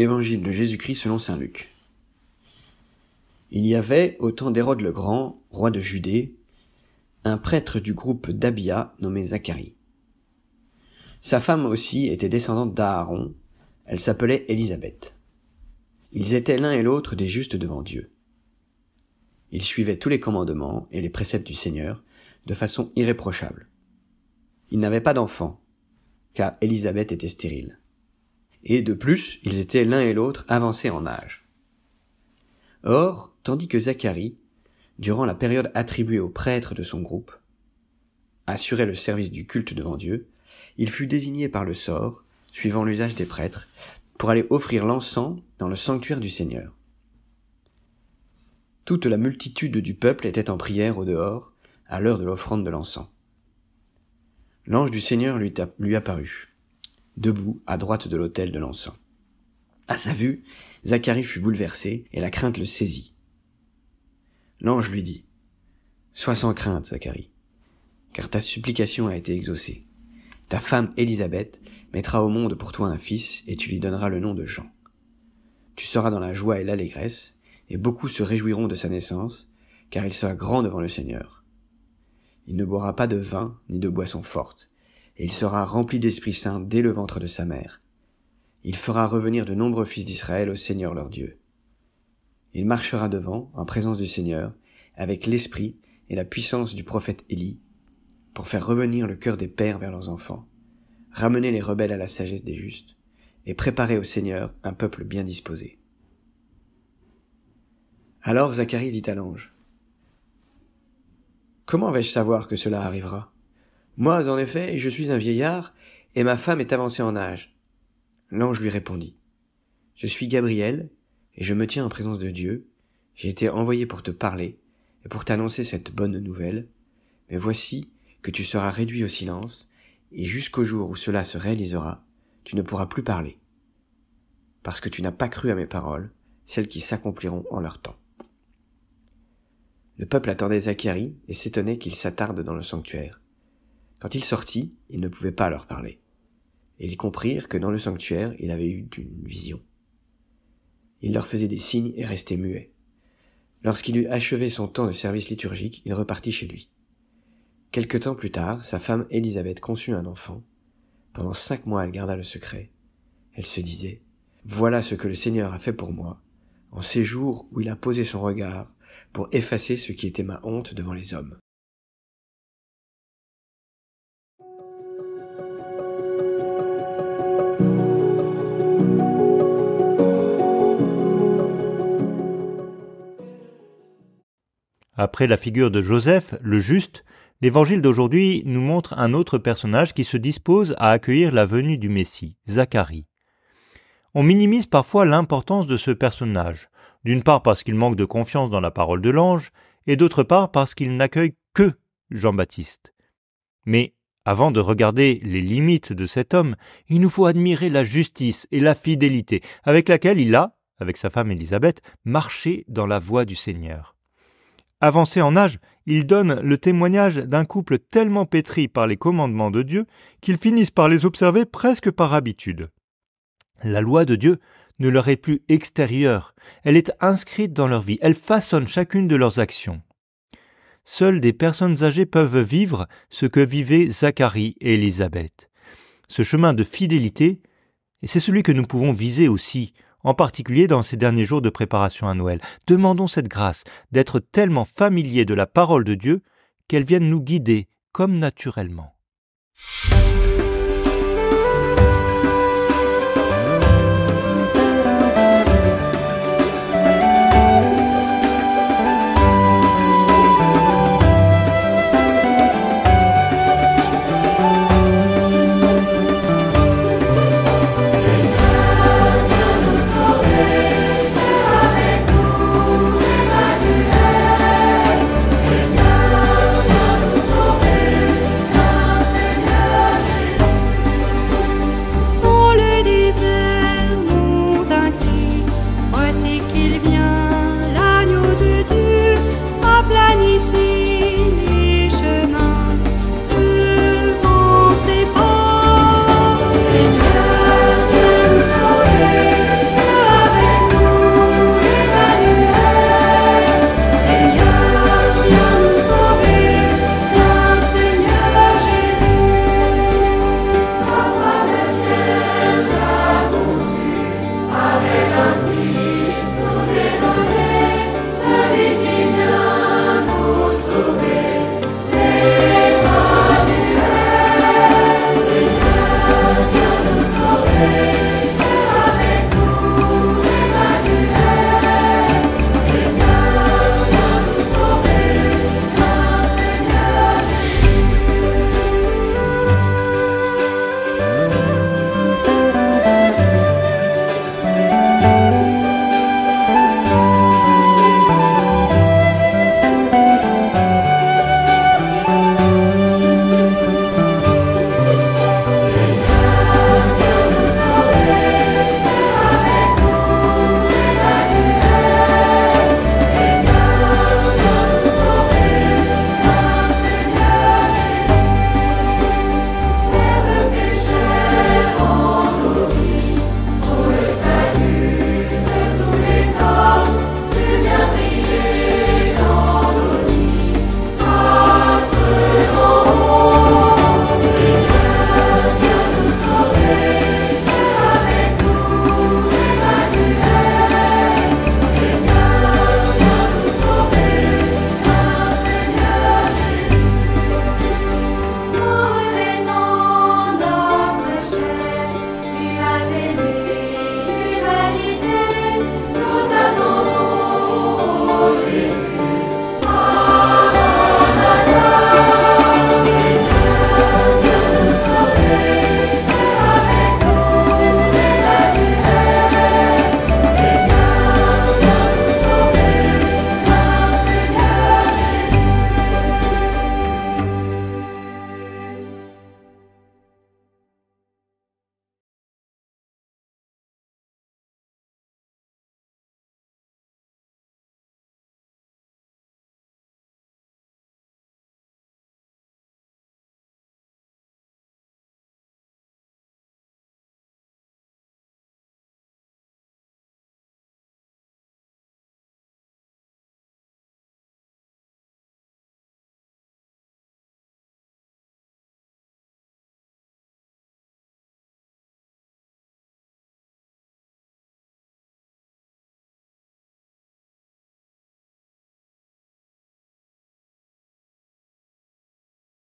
Évangile de Jésus-Christ selon saint Luc. Il y avait, au temps d'Hérode le Grand, roi de Judée, un prêtre du groupe d'Abia nommé Zacharie. Sa femme aussi était descendante d'Aaron, elle s'appelait Élisabeth. Ils étaient l'un et l'autre des justes devant Dieu. Ils suivaient tous les commandements et les préceptes du Seigneur de façon irréprochable. Ils n'avaient pas d'enfants, car Élisabeth était stérile. Et de plus, ils étaient l'un et l'autre avancés en âge. Or, tandis que Zacharie, durant la période attribuée aux prêtres de son groupe, assurait le service du culte devant Dieu, il fut désigné par le sort, suivant l'usage des prêtres, pour aller offrir l'encens dans le sanctuaire du Seigneur. Toute la multitude du peuple était en prière au dehors, à l'heure de l'offrande de l'encens. L'ange du Seigneur lui apparut, debout à droite de l'autel de l'encens. À sa vue, Zacharie fut bouleversé et la crainte le saisit. L'ange lui dit : « Sois sans crainte, Zacharie, car ta supplication a été exaucée. Ta femme Élisabeth mettra au monde pour toi un fils et tu lui donneras le nom de Jean. Tu seras dans la joie et l'allégresse, et beaucoup se réjouiront de sa naissance, car il sera grand devant le Seigneur. Il ne boira pas de vin ni de boisson forte, et il sera rempli d'Esprit Saint dès le ventre de sa mère. Il fera revenir de nombreux fils d'Israël au Seigneur leur Dieu. Il marchera devant, en présence du Seigneur, avec l'esprit et la puissance du prophète Élie, pour faire revenir le cœur des pères vers leurs enfants, ramener les rebelles à la sagesse des justes, et préparer au Seigneur un peuple bien disposé. » Alors Zacharie dit à l'ange : « Comment vais-je savoir que cela arrivera ? Moi, en effet, je suis un vieillard, et ma femme est avancée en âge. » L'ange lui répondit : « Je suis Gabriel, et je me tiens en présence de Dieu. J'ai été envoyé pour te parler, et pour t'annoncer cette bonne nouvelle. Mais voici que tu seras réduit au silence, et jusqu'au jour où cela se réalisera, tu ne pourras plus parler, parce que tu n'as pas cru à mes paroles, celles qui s'accompliront en leur temps. » Le peuple attendait Zacharie et s'étonnait qu'il s'attarde dans le sanctuaire. Quand il sortit, il ne pouvait pas leur parler. Et ils comprirent que dans le sanctuaire, il avait eu une vision. Il leur faisait des signes et restait muet. Lorsqu'il eut achevé son temps de service liturgique, il repartit chez lui. Quelque temps plus tard, sa femme Élisabeth conçut un enfant. Pendant 5 mois, elle garda le secret. Elle se disait : « Voilà ce que le Seigneur a fait pour moi, en ces jours où il a posé son regard pour effacer ce qui était ma honte devant les hommes. » Après la figure de Joseph, le juste, l'évangile d'aujourd'hui nous montre un autre personnage qui se dispose à accueillir la venue du Messie, Zacharie. On minimise parfois l'importance de ce personnage, d'une part parce qu'il manque de confiance dans la parole de l'ange, et d'autre part parce qu'il n'accueille que Jean-Baptiste. Mais avant de regarder les limites de cet homme, il nous faut admirer la justice et la fidélité avec laquelle il a, avec sa femme Élisabeth, marché dans la voie du Seigneur. Avancé en âge, il donne le témoignage d'un couple tellement pétri par les commandements de Dieu qu'ils finissent par les observer presque par habitude. La loi de Dieu ne leur est plus extérieure, elle est inscrite dans leur vie, elle façonne chacune de leurs actions. Seules des personnes âgées peuvent vivre ce que vivaient Zacharie et Élisabeth. Ce chemin de fidélité, c'est celui que nous pouvons viser aussi, en particulier dans ces derniers jours de préparation à Noël. Demandons cette grâce d'être tellement familiers de la parole de Dieu qu'elle vienne nous guider comme naturellement.